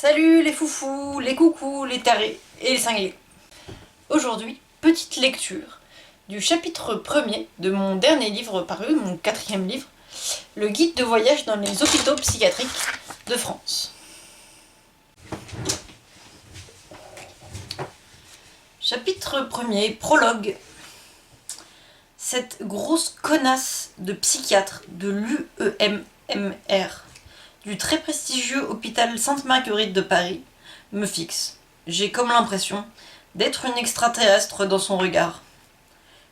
Salut les foufous, les coucous, les tarés et les cinglés. Aujourd'hui, petite lecture du chapitre 1er de mon dernier livre paru, mon 4e livre, le guide de voyage dans les hôpitaux psychiatriques de France. Chapitre 1er, prologue. Cette grosse connasse de psychiatre de l'UEMMR, du très prestigieux hôpital Sainte-Marguerite de Paris, me fixe. J'ai comme l'impression d'être une extraterrestre dans son regard.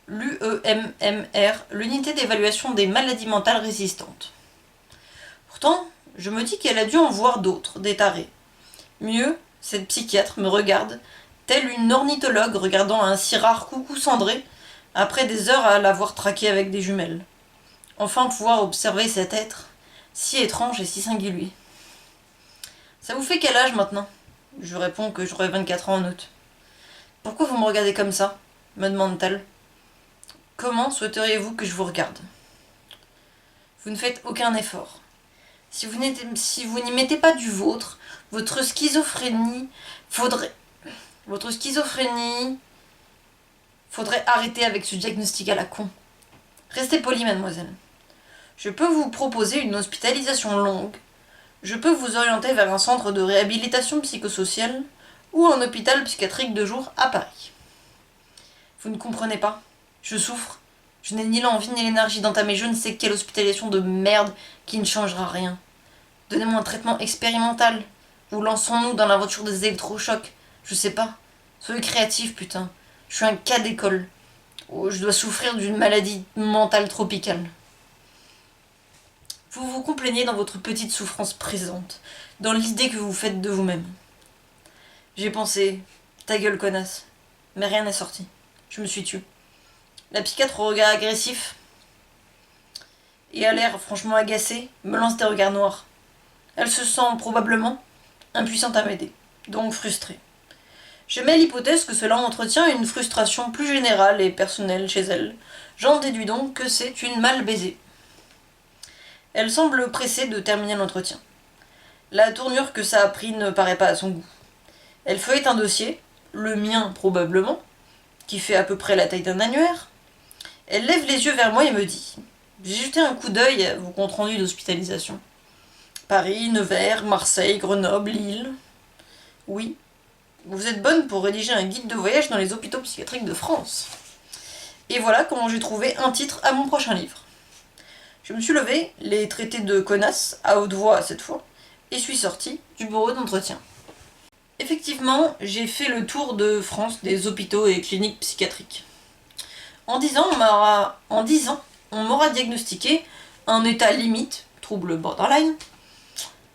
L'UEMMR, l'unité d'évaluation des maladies mentales résistantes. Pourtant, je me dis qu'elle a dû en voir d'autres, des tarés. Mieux, cette psychiatre me regarde, telle une ornithologue regardant un si rare coucou cendré, après des heures à l'avoir traqué avec des jumelles. Enfin pouvoir observer cet être, si étrange et si singulier. Ça vous fait quel âge maintenant ? Je réponds que j'aurai 24 ans en août. Pourquoi vous me regardez comme ça ? Me demande-t-elle. Comment souhaiteriez-vous que je vous regarde ? Vous ne faites aucun effort. Si vous n'y mettez pas du vôtre, votre schizophrénie faudrait arrêter avec ce diagnostic à la con. Restez poli, mademoiselle. Je peux vous proposer une hospitalisation longue. Je peux vous orienter vers un centre de réhabilitation psychosociale ou un hôpital psychiatrique de jour à Paris. Vous ne comprenez pas. Je souffre. Je n'ai ni l'envie ni l'énergie d'entamer je ne sais quelle hospitalisation de merde qui ne changera rien. Donnez-moi un traitement expérimental. Ou lançons-nous dans l'aventure des électrochocs. Je sais pas. Soyez créatif, putain. Je suis un cas d'école. Oh, je dois souffrir d'une maladie mentale tropicale. Vous vous complaignez dans votre petite souffrance présente, dans l'idée que vous faites de vous-même. J'ai pensé, ta gueule connasse, mais rien n'est sorti. Je me suis tue. La psychiatre au regard agressif et à l'air franchement agacé me lance des regards noirs. Elle se sent probablement impuissante à m'aider, donc frustrée. Je mets l'hypothèse que cela entretient une frustration plus générale et personnelle chez elle. J'en déduis donc que c'est une mal baisée. Elle semble pressée de terminer l'entretien. La tournure que ça a pris ne paraît pas à son goût. Elle feuillette un dossier, le mien probablement, qui fait à peu près la taille d'un annuaire. Elle lève les yeux vers moi et me dit « J'ai jeté un coup d'œil à vos comptes rendus d'hospitalisation. Paris, Nevers, Marseille, Grenoble, Lille. Oui, vous êtes bonne pour rédiger un guide de voyage dans les hôpitaux psychiatriques de France. Et voilà comment j'ai trouvé un titre à mon prochain livre. Je me suis levée, les traités de connasse, à haute voix cette fois, et suis sortie du bureau d'entretien. Effectivement, j'ai fait le tour de France des hôpitaux et cliniques psychiatriques. En 10 ans, on m'aura diagnostiqué un état limite, trouble borderline,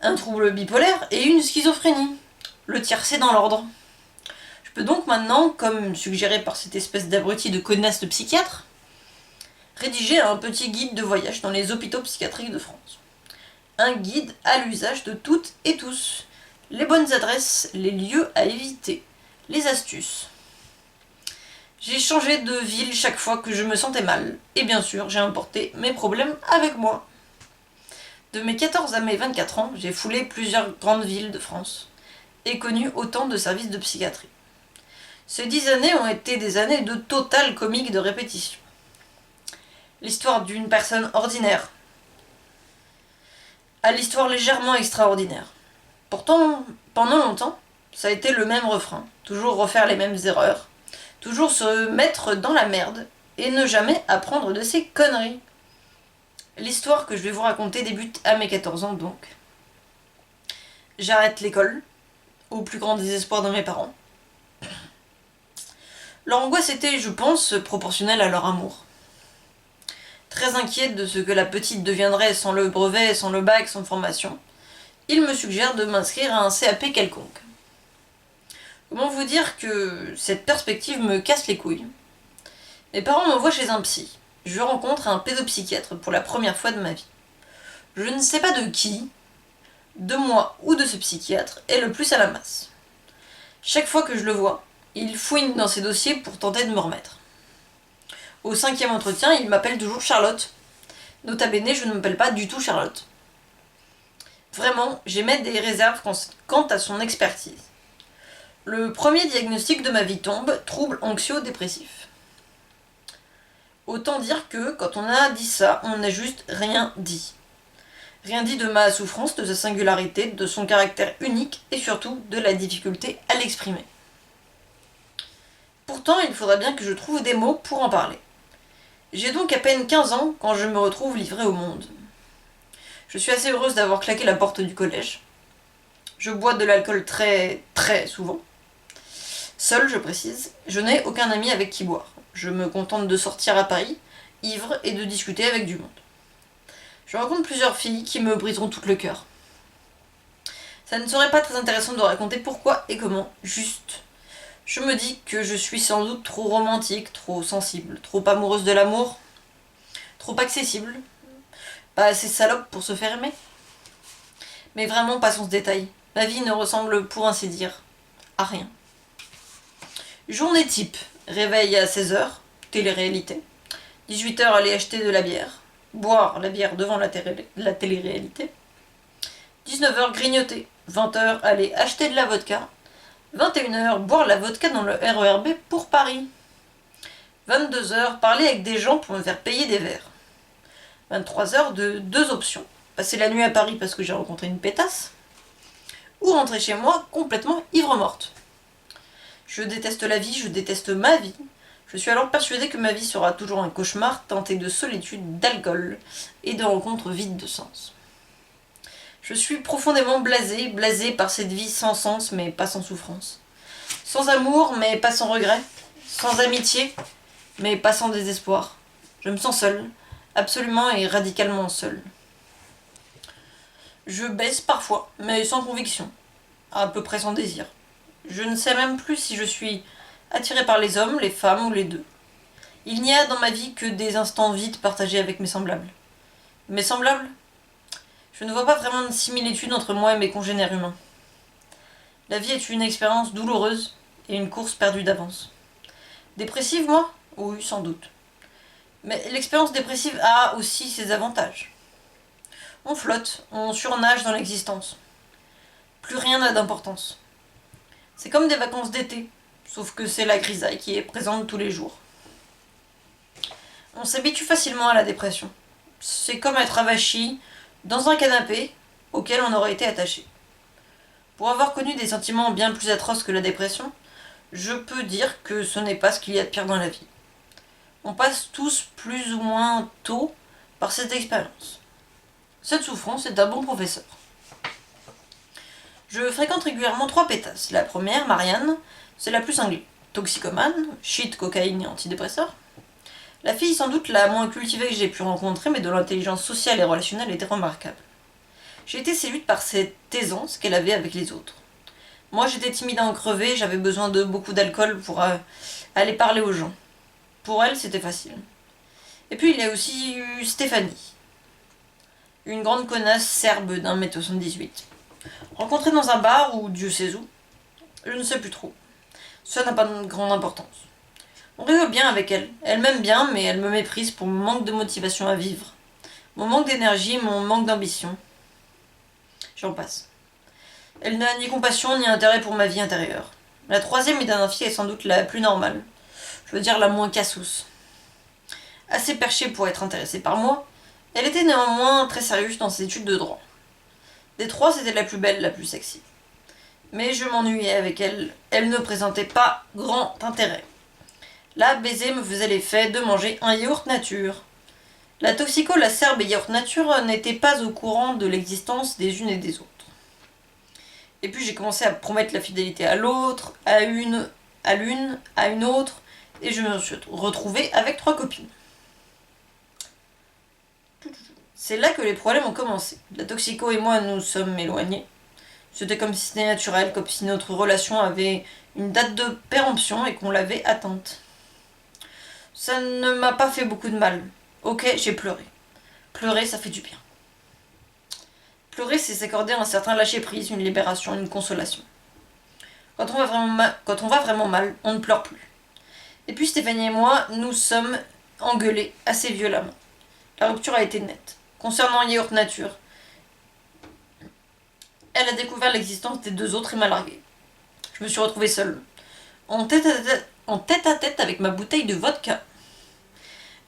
un trouble bipolaire et une schizophrénie. Le tiercé dans l'ordre. Je peux donc maintenant, comme suggéré par cette espèce d'abruti de connasse de psychiatre, rédiger un petit guide de voyage dans les hôpitaux psychiatriques de France. Un guide à l'usage de toutes et tous. Les bonnes adresses, les lieux à éviter, les astuces. J'ai changé de ville chaque fois que je me sentais mal. Et bien sûr, j'ai emporté mes problèmes avec moi. De mes 14 à mes 24 ans, j'ai foulé plusieurs grandes villes de France et connu autant de services de psychiatrie. Ces 10 années ont été des années de total comique de répétition. L'histoire d'une personne ordinaire à l'histoire légèrement extraordinaire. Pourtant, pendant longtemps, ça a été le même refrain. Toujours refaire les mêmes erreurs. Toujours se mettre dans la merde et ne jamais apprendre de ses conneries. L'histoire que je vais vous raconter débute à mes 14 ans donc. J'arrête l'école, au plus grand désespoir de mes parents. Leur angoisse était, je pense, proportionnelle à leur amour. Très inquiète de ce que la petite deviendrait sans le brevet, sans le bac, sans formation, il me suggère de m'inscrire à un CAP quelconque. Comment vous dire que cette perspective me casse les couilles ? Mes parents m'envoient chez un psy. Je rencontre un pédopsychiatre pour la première fois de ma vie. Je ne sais pas de qui, de moi ou de ce psychiatre, est le plus à la masse. Chaque fois que je le vois, il fouine dans ses dossiers pour tenter de me remettre. Au 5e entretien, il m'appelle toujours Charlotte. Nota bene, je ne m'appelle pas du tout Charlotte. Vraiment, j'émets des réserves quant à son expertise. Le premier diagnostic de ma vie tombe, trouble anxio-dépressif. Autant dire que, quand on a dit ça, on n'a juste rien dit. Rien dit de ma souffrance, de sa singularité, de son caractère unique et surtout de la difficulté à l'exprimer. Pourtant, il faudra bien que je trouve des mots pour en parler. J'ai donc à peine 15 ans quand je me retrouve livrée au monde. Je suis assez heureuse d'avoir claqué la porte du collège. Je bois de l'alcool très souvent. Seule, je précise, je n'ai aucun ami avec qui boire. Je me contente de sortir à Paris, ivre, et de discuter avec du monde. Je rencontre plusieurs filles qui me briseront tout le cœur. Ça ne serait pas très intéressant de raconter pourquoi et comment, juste. Je me dis que je suis sans doute trop romantique, trop sensible, trop amoureuse de l'amour, trop accessible, pas assez salope pour se faire aimer. Mais vraiment, passons ce détail. Ma vie ne ressemble, pour ainsi dire, à rien. Journée type. Réveil à 16h, télé-réalité. 18h, aller acheter de la bière. Boire la bière devant la télé-réalité. 19h, grignoter. 20h, aller acheter de la vodka. 21h, boire la vodka dans le RER B pour Paris. 22h, parler avec des gens pour me faire payer des verres. 23h, deux options. Passer la nuit à Paris parce que j'ai rencontré une pétasse. Ou rentrer chez moi complètement ivre-morte. Je déteste la vie, je déteste ma vie. Je suis alors persuadée que ma vie sera toujours un cauchemar teinté de solitude, d'alcool et de rencontres vides de sens. Je suis profondément blasée par cette vie sans sens mais pas sans souffrance. Sans amour mais pas sans regret. Sans amitié mais pas sans désespoir. Je me sens seule, absolument et radicalement seule. Je baisse parfois, mais sans conviction, à peu près sans désir. Je ne sais même plus si je suis attirée par les hommes, les femmes ou les deux. Il n'y a dans ma vie que des instants vides partagés avec mes semblables. Mes semblables ? Je ne vois pas vraiment de similitude entre moi et mes congénères humains. La vie est une expérience douloureuse et une course perdue d'avance. Dépressive, moi ? Oui, sans doute. Mais l'expérience dépressive a aussi ses avantages. On flotte, on surnage dans l'existence. Plus rien n'a d'importance. C'est comme des vacances d'été, sauf que c'est la grisaille qui est présente tous les jours. On s'habitue facilement à la dépression. C'est comme être avachi dans un canapé auquel on aurait été attaché. Pour avoir connu des sentiments bien plus atroces que la dépression, je peux dire que ce n'est pas ce qu'il y a de pire dans la vie. On passe tous plus ou moins tôt par cette expérience. Cette souffrance est un bon professeur. Je fréquente régulièrement 3 pétasses. La première, Marianne, c'est la plus cinglée. Toxicomane, shit, cocaïne et antidépresseur. La fille sans doute la moins cultivée que j'ai pu rencontrer, mais dont l'intelligence sociale et relationnelle était remarquable. J'ai été séduite par cette aisance qu'elle avait avec les autres. Moi j'étais timide à en crever, j'avais besoin de beaucoup d'alcool pour aller parler aux gens. Pour elle c'était facile. Et puis il y a aussi eu Stéphanie. Une grande connasse serbe d'1,78 m. Rencontrée dans un bar ou Dieu sait où, je ne sais plus trop. Ça n'a pas de grande importance. On rigole bien avec elle. Elle m'aime bien, mais elle me méprise pour mon manque de motivation à vivre. Mon manque d'énergie, mon manque d'ambition. J'en passe. Elle n'a ni compassion ni intérêt pour ma vie intérieure. La troisième et dernière fille est sans doute la plus normale. Je veux dire la moins cassousse. Assez perchée pour être intéressée par moi, elle était néanmoins très sérieuse dans ses études de droit. Des trois, c'était la plus belle, la plus sexy. Mais je m'ennuyais avec elle. Elle ne présentait pas grand intérêt. Là, baiser me faisait l'effet de manger un yaourt nature. La toxico, la serbe et yaourt nature n'étaient pas au courant de l'existence des unes et des autres. Et puis j'ai commencé à promettre la fidélité à l'autre, à l'une, à une autre, et je me suis retrouvée avec 3 copines. C'est là que les problèmes ont commencé. La toxico et moi nous sommes éloignés. C'était comme si c'était naturel, comme si notre relation avait une date de péremption et qu'on l'avait atteinte. Ça ne m'a pas fait beaucoup de mal. Ok, j'ai pleuré. Pleurer, ça fait du bien. Pleurer, c'est s'accorder un certain lâcher-prise, une libération, une consolation. Quand on va vraiment mal, on ne pleure plus. Et puis Stéphanie et moi, nous sommes engueulés assez violemment. La rupture a été nette. Concernant Yaourt Nature, Elle a découvert l'existence des deux autres et m'a larguée. Je me suis retrouvée seule, en tête à tête avec ma bouteille de vodka.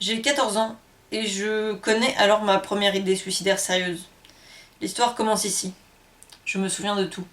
J'ai 14 ans et je connais alors ma première idée suicidaire sérieuse. L'histoire commence ici. Je me souviens de tout.